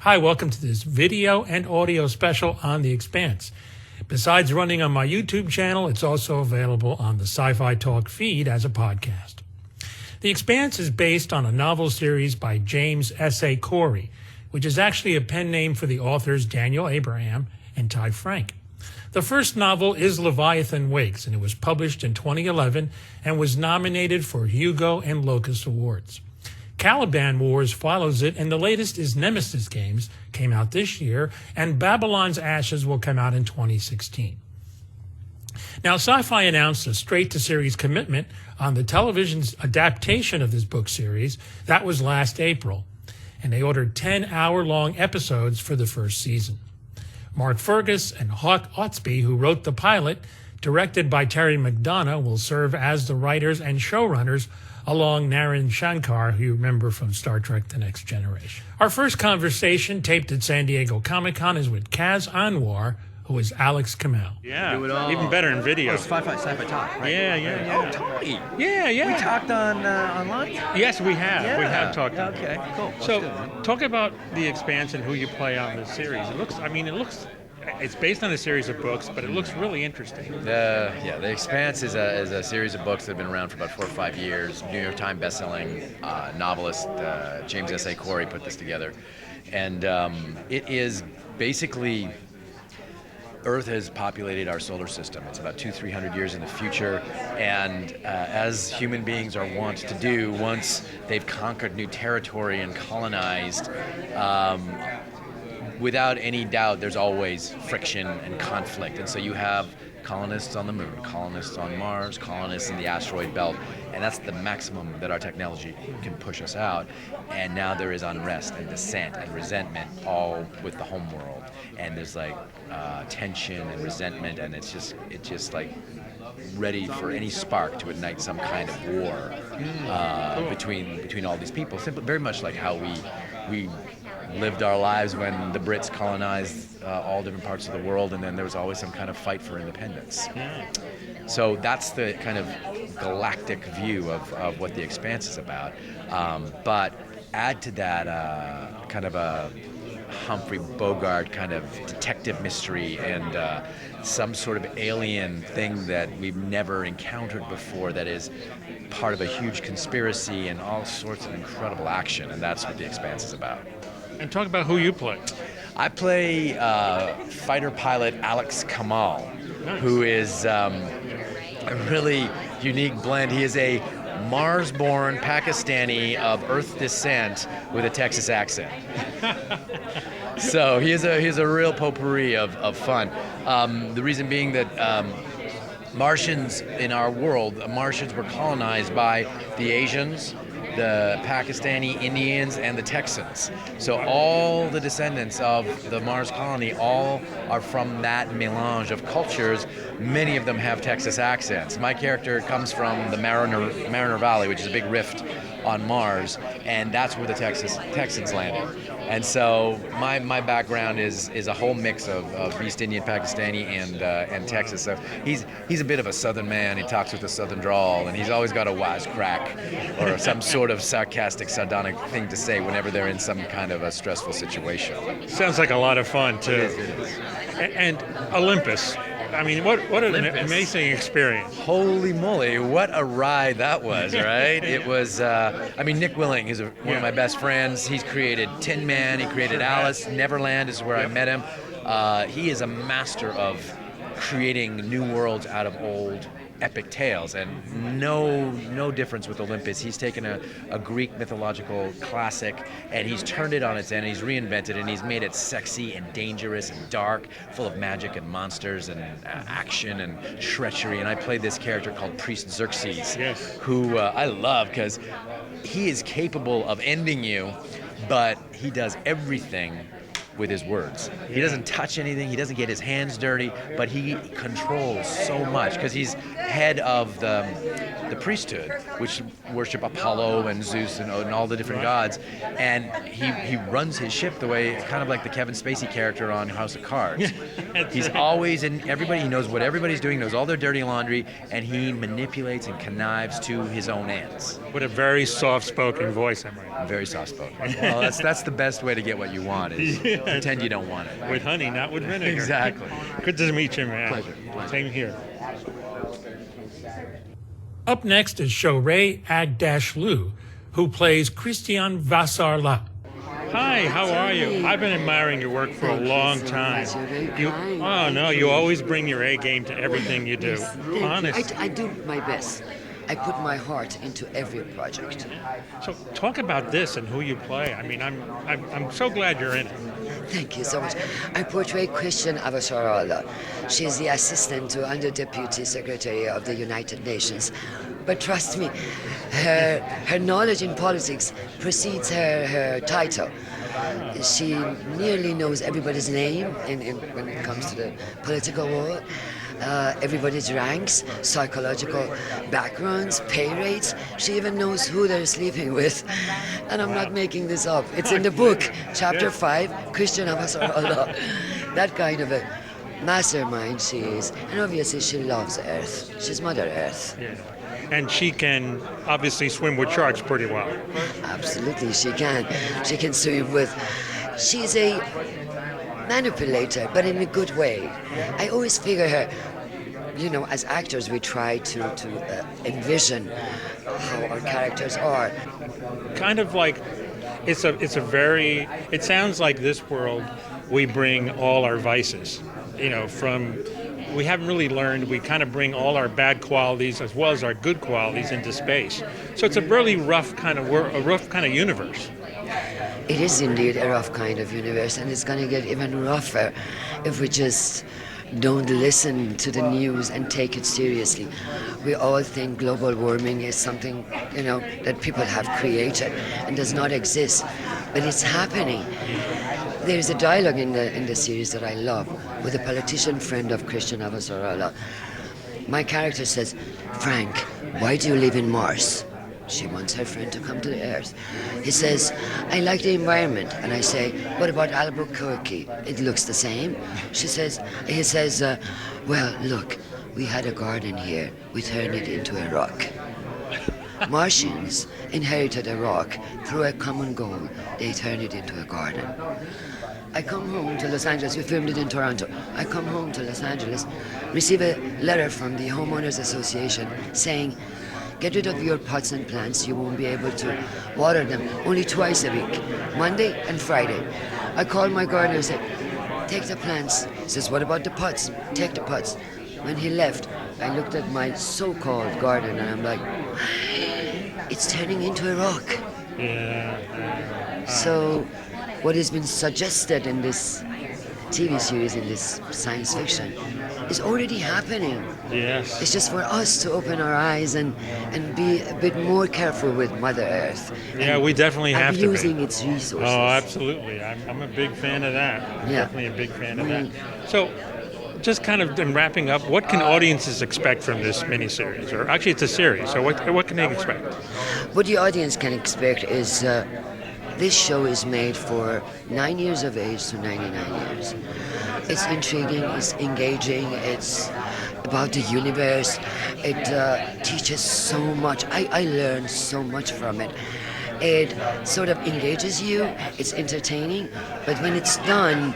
Hi, welcome to this video and audio special on The Expanse. Besides running on my YouTube channel, it's also available on the Sci-Fi Talk feed as a podcast. The Expanse is based on a novel series by James S.A. Corey, which is actually a pen name for the authors Daniel Abraham and Ty Frank. The first novel is Leviathan Wakes, and it was published in 2011 and was nominated for Hugo and Locus Awards. Caliban Wars follows it, and the latest is Nemesis Games, came out this year, and Babylon's Ashes will come out in 2016. Now, Sci-Fi announced a straight-to-series commitment on the television's adaptation of this book series. That was last April, and they ordered 10-hour-long episodes for the first season. Mark Fergus and Hawk Otsby, who wrote the pilot, directed by Terry McDonough, will serve as the writers and showrunners along Naren Shankar, who you remember from Star Trek The Next Generation. Our first conversation, taped at San Diego Comic-Con, is with Kaz Anwar, who is Alex Kamel. Yeah, even better in video. Oh, Sci-Fi Talk, right? Yeah. Oh, totally. Yeah. We talked on online? Yes, we have. Yeah. We have talked. Okay, cool. So, talk about The Expanse and who you play on this series. It's based on a series of books, but it looks really interesting. The Expanse is a series of books that have been around for about 4 or 5 years. New York Times bestselling novelist James S.A. Corey put this together. And it is basically, Earth has populated our solar system. It's about 200-300 years in the future, and as human beings are wont to do, once they've conquered new territory and colonized, without any doubt, there's always friction and conflict. And so you have colonists on the moon, colonists on Mars, colonists in the asteroid belt, and that's the maximum that our technology can push us out. And now there is unrest and dissent and resentment, all with the home world. And there's like tension and resentment, and it's just like ready for any spark to ignite some kind of war between all these people. Simply, very much like how we lived our lives when the Brits colonized all different parts of the world, and then there was always some kind of fight for independence. So that's the kind of galactic view of what The Expanse is about. But add to that kind of a Humphrey Bogart kind of detective mystery and some sort of alien thing that we've never encountered before that is part of a huge conspiracy and all sorts of incredible action, and that's what The Expanse is about. And talk about who you play. I play fighter pilot Alex Kamel, who is a really unique blend. He is a Mars-born Pakistani of Earth descent with a Texas accent. So he's a real potpourri of fun. The reason being that Martians in our world, Martians were colonized by the Asians, the Pakistani Indians, and the Texans. So all the descendants of the Mars colony all are from that melange of cultures. Many of them have Texas accents. My character comes from the Mariner Valley, which is a big rift on Mars, and that's where the Texans landed. And so my background is a whole mix of East Indian, Pakistani, and Texas. So he's a bit of a Southern man. He talks with a Southern drawl, and he's always got a wisecrack or some sort of sarcastic, sardonic thing to say whenever they're in some kind of a stressful situation. Sounds like a lot of fun too. It is. And Olympus. I mean, what an Olympus. amazing experience. Holy moly, what a ride that was, right? It was, Nick Willing is one of my best friends. He's created Tin Man, he created Alice, Neverland is where I met him. He is a master of creating new worlds out of old epic tales, and no difference with Olympus. He's taken a Greek mythological classic and he's turned it on its end, he's reinvented it, and he's made it sexy and dangerous and dark, full of magic and monsters and action and treachery. And I played this character called Priest Xerxes, who I love because he is capable of ending you, but he does everything with his words. He doesn't touch anything, he doesn't get his hands dirty, but he controls so much because he's head of the the priesthood, which worship Apollo and Zeus and Odin, all the different gods, and he runs his ship the way, kind of like the Kevin Spacey character on House of Cards. He's always in everybody. He knows what everybody's doing, knows all their dirty laundry, and he manipulates and connives to his own ends. With a very soft-spoken voice, I'm right. Very soft-spoken. Well, that's the best way to get what you want, is pretend you don't want it. With honey, not with vinegar. Exactly. Good to meet you, man. Pleasure. Same here. Up next is Shohreh Aghdashloo, who plays Christian Vasarla. Hi, how are you? I've been admiring your work for a long time. You always bring your A game to everything you do. Honest. I do my best. I put my heart into every project. So talk about this and who you play. I mean, I'm so glad you're in it. Thank you so much. I portray Christian Avasarala. She's the assistant to Under Deputy Secretary of the United Nations. But trust me, her knowledge in politics precedes her title. She nearly knows everybody's name when it comes to the political world. Everybody's ranks, psychological backgrounds, pay rates. She even knows who they're sleeping with. And I'm not making this up. It's in the book, chapter 5, Christian Avasarala. That kind of a mastermind she is. And obviously she loves Earth. She's Mother Earth. Yeah. And she can obviously swim with sharks pretty well. Absolutely, she can. She can swim with... She's a manipulator, but in a good way. I always figure her, as actors, we try to envision how our characters are. Kind of like, it sounds like this world, we bring all our vices, we haven't really learned, we kind of bring all our bad qualities as well as our good qualities into space. So it's a really rough kind of universe. It is indeed a rough kind of universe, and it's going to get even rougher if we just don't listen to the news and take it seriously. We all think global warming is something, that people have created and does not exist, but it's happening. There's a dialogue in the series that I love with a politician friend of Christian Avasarala. My character says, "Frank, why do you live in Mars?" She wants her friend to come to the Earth. He says, "I like the environment." And I say, "What about Albuquerque? It looks the same." He says, "Well, look, we had a garden here. We turned it into a rock." Martians inherited a rock through a common goal. They turned it into a garden. I come home to Los Angeles. We filmed it in Toronto. I come home to Los Angeles, receive a letter from the Homeowners Association saying, "Get rid of your pots and plants. You won't be able to water them only twice a week, Monday and Friday." I called my gardener and said, "Take the plants." He says, "What about the pots?" "Take the pots." When he left, I looked at my so-called garden and I'm like, it's turning into a rock. Yeah. So what has been suggested in this TV series, in this science fiction, is already happening. Yes. It's just for us to open our eyes and be a bit more careful with Mother Earth. Yeah, we definitely have to be. Using its resources. Oh, absolutely. I'm a big fan of that. Yeah. Definitely a big fan of that. So, just kind of in wrapping up, what can audiences expect from this miniseries? Or actually, it's a series, so what can they expect? What the audience can expect is this show is made for 9 years of age to 99 years. It's intriguing, it's engaging, it's about the universe. It teaches so much. I learned so much from it. It sort of engages you, it's entertaining, but when it's done,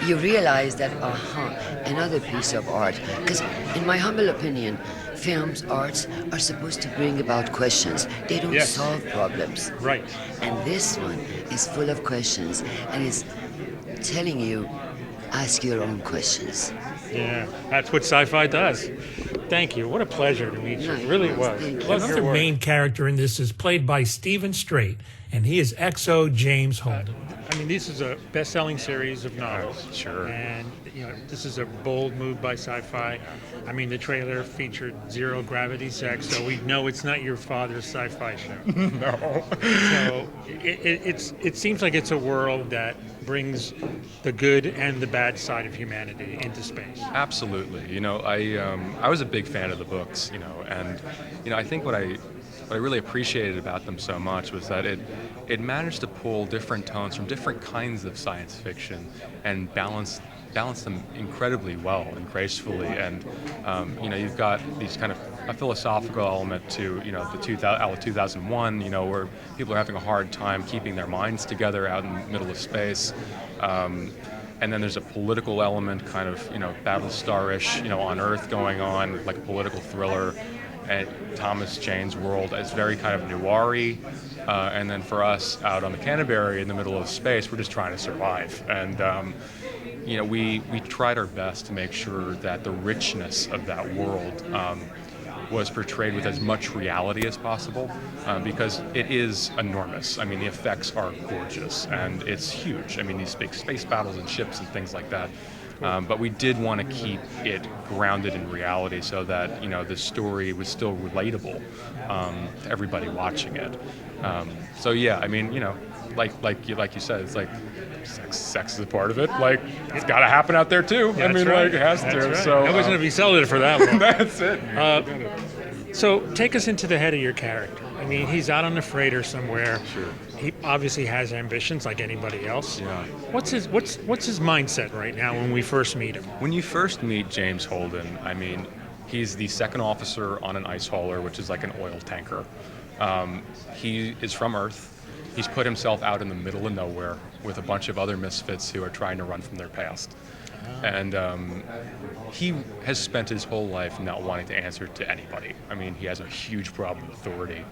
you realize that, another piece of art. Because in my humble opinion, films, arts are supposed to bring about questions. They don't solve problems. Right. And this one is full of questions and is telling you, ask your own questions. Yeah, that's what Sci-Fi does. Thank you. What a pleasure to meet you. It really was. Love your Another work. main character in this is played by Stephen Strait, and he is XO James Holden. I mean, this is a best-selling series of novels. Sure. And this is a bold move by Sci-Fi. I mean, the trailer featured zero gravity sex, so we know it's not your father's sci-fi show. No. So it seems like it's a world that brings the good and the bad side of humanity into space. Absolutely. I was a big fan of the books, and I think what I really appreciated about them so much was that it managed to pull different tones from different kinds of science fiction and balance them incredibly well and gracefully. And you've got these kind of a philosophical element to the 2001, where people are having a hard time keeping their minds together out in the middle of space. And then there's a political element, kind of Battlestar-ish, on Earth going on, like a political thriller. And Thomas Jane's world is very kind of noir-y. And then for us out on the Canterbury in the middle of space, we're just trying to survive. And we tried our best to make sure that the richness of that world was portrayed with as much reality as possible, because it is enormous. I mean, the effects are gorgeous, and it's huge. I mean, these big space battles and ships and things like that. But we did want to keep it grounded in reality so that, the story was still relatable to everybody watching it. So yeah, I mean, like you said, it's like sex is a part of it. Like, it's got to happen out there too. That's I mean, right. like, it has That's to. right. So I wasn't going to be selling it for that one. that's it. So take us into the head of your character. I mean, he's out on a freighter somewhere. Sure. He obviously has ambitions like anybody else. Yeah. What's his mindset right now when we first meet him? When you first meet James Holden, I mean, he's the second officer on an ice hauler, which is like an oil tanker. He is from Earth. He's put himself out in the middle of nowhere with a bunch of other misfits who are trying to run from their past. And he has spent his whole life not wanting to answer to anybody. I mean, he has a huge problem with authority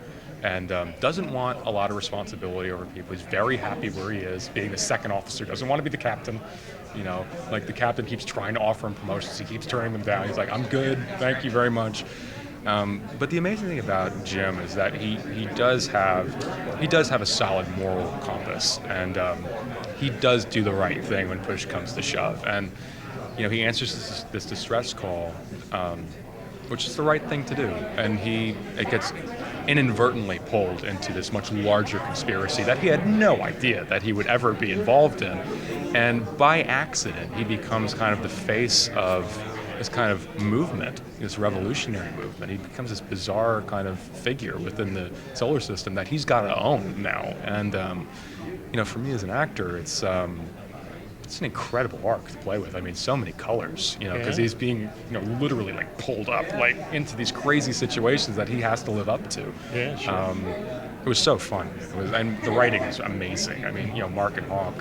and doesn't want a lot of responsibility over people. He's very happy where he is, being the second officer, doesn't want to be the captain. Like the captain keeps trying to offer him promotions. He keeps turning them down. He's like, I'm good, thank you very much. But the amazing thing about Jim is that he does have a solid moral compass, and he does do the right thing when push comes to shove. And he answers this distress call, which is the right thing to do. And it gets inadvertently pulled into this much larger conspiracy that he had no idea that he would ever be involved in. And by accident, he becomes kind of the face of this kind of movement, this revolutionary movement. He becomes this bizarre kind of figure within the solar system that he's got to own now. And for me as an actor, it's an incredible arc to play with. I mean, so many colors, because he's being, literally like pulled up like into these crazy situations that he has to live up to. Yeah, sure. It was so fun. And the writing is amazing. I mean, Mark and Hawk,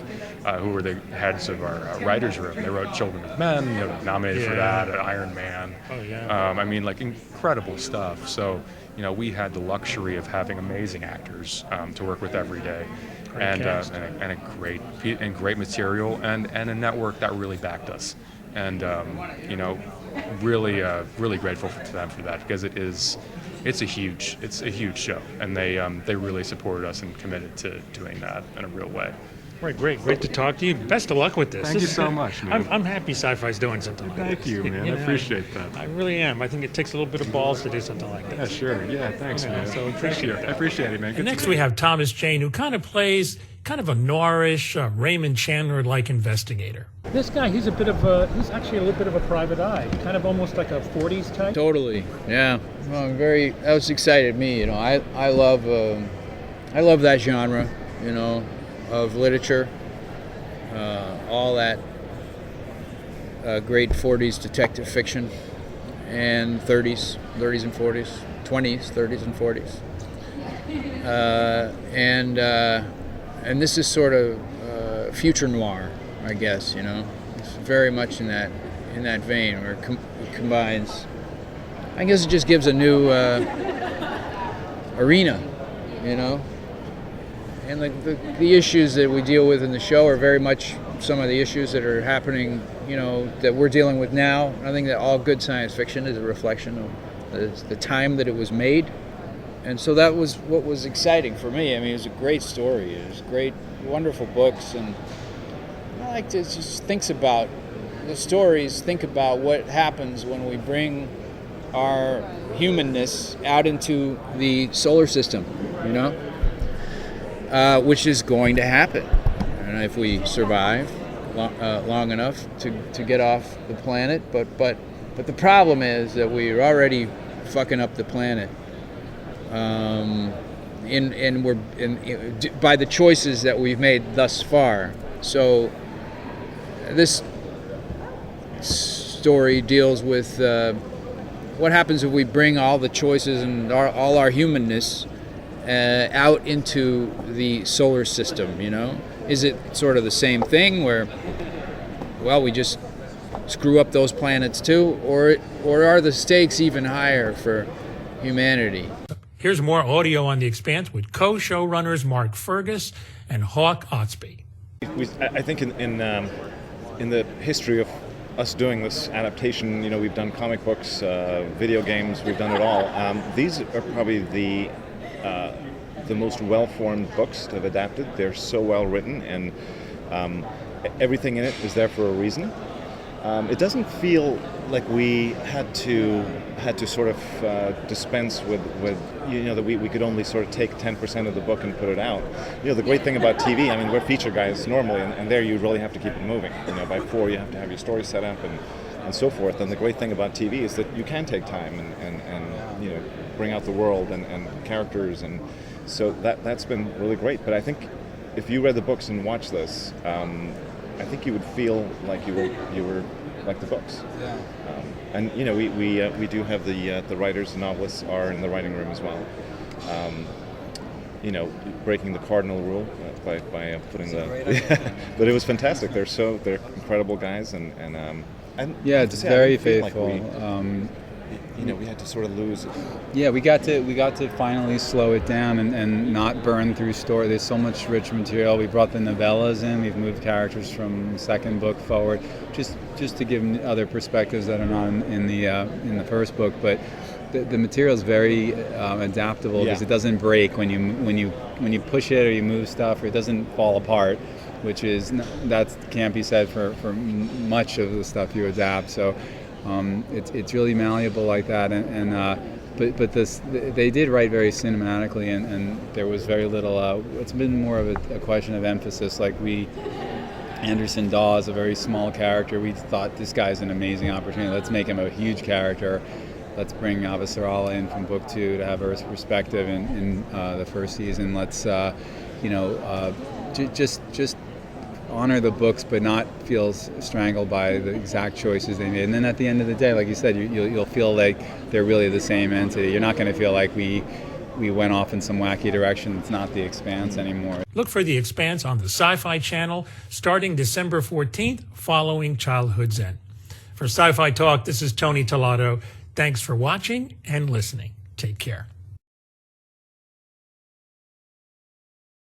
who were the heads of our writers' room, they wrote Children of Men, nominated for that, Iron Man. Oh, yeah. I mean, like, incredible stuff. So, we had the luxury of having amazing actors to work with every day. And a great material, and a network that really backed us. And, really grateful to them for that, because it's a huge show, and they really supported us and committed to doing that in a real way. Right, great to talk to you. Best of luck with this. Thank you so much, man. I'm happy Sci-Fi's doing something like this. Thank you, man. I appreciate that. I really am. I think it takes a little bit of balls to do something like this. Yeah, sure. Yeah, thanks, man. So appreciate it. I appreciate it, man. And next we have Thomas Jane, who kind of plays kind of a noirish Raymond Chandler-like investigator. This guy, he's actually a little bit of a private eye, kind of almost like a 40s type. Totally, yeah. Well, that was excited me. I love that genre, of literature. All that great 40s detective fiction, and 30s and 40s, 20s, 30s and 40s, and this is sort of future noir, I guess. It's very much in that vein, where it combines. I guess it just gives a new arena, and the issues that we deal with in the show are very much some of the issues that are happening, that we're dealing with now. I think that all good science fiction is a reflection of the time that it was made, and so that was what was exciting for me. I mean, it was a great story. It was great, wonderful books, and I like to just think about the stories. Think about what happens when we bring our humanness out into the solar system, you know, which is going to happen, and if we survive long enough to get off the planet. But the problem is that we're already fucking up the planet. By the choices that we've made thus far. So this story deals with what happens if we bring all the choices and all our humanness out into the solar system, you know? Is it sort of the same thing where, well, we just screw up those planets too? Or are the stakes even higher for humanity? Here's more audio on The Expanse with co-showrunners Mark Fergus and Hawk Otsby. I think in the history of us doing this adaptation, you know, we've done comic books, video games, we've done it all. These are probably the most well-formed books to have adapted. They're so well written, and everything in it is there for a reason. It doesn't feel like we had to sort of dispense with you know, that we could only sort of take 10% of the book and put it out. You know, the great thing about TV, I mean, we're feature guys normally, and there you really have to keep it moving. You know, by 4 you have to have your story set up and so forth. And the great thing about TV is that you can take time and you know, bring out the world and characters, and so that's been really great. But I think if you read the books and watched this, I think you would feel like you were like the books. Yeah. And you know, we do have the writers and novelists are in the writing room as well. You know, breaking the cardinal rule by putting but it was fantastic. They're incredible guys, and yeah, it's very faithful. Like you know, we had to sort of lose it. Yeah, we got to finally slow it down and not burn through story. There's so much rich material. We brought the novellas in. We've moved characters from second book forward, just to give other perspectives that are not in the first book. But the material is very adaptable because it doesn't break when you push it or you move stuff, or it doesn't fall apart, which is that can't be said for much of the stuff you adapt. So. It's really malleable like that, but they did write very cinematically, and there was very little. It's been more of a question of emphasis. Like Anderson Daw is a very small character. We thought this guy's an amazing opportunity. Let's make him a huge character. Let's bring Avasarala in from book 2 to have her perspective in the first season. Let's just honor the books, but not feel strangled by the exact choices they made. And then at the end of the day, like you said, you'll feel like they're really the same entity. You're not going to feel like we went off in some wacky direction. It's not The Expanse anymore. Look for The Expanse on the Sci-Fi channel starting December 14th, following Childhood's End. For Sci-Fi Talk, this is Tony Tellado. Thanks for watching and listening. Take care.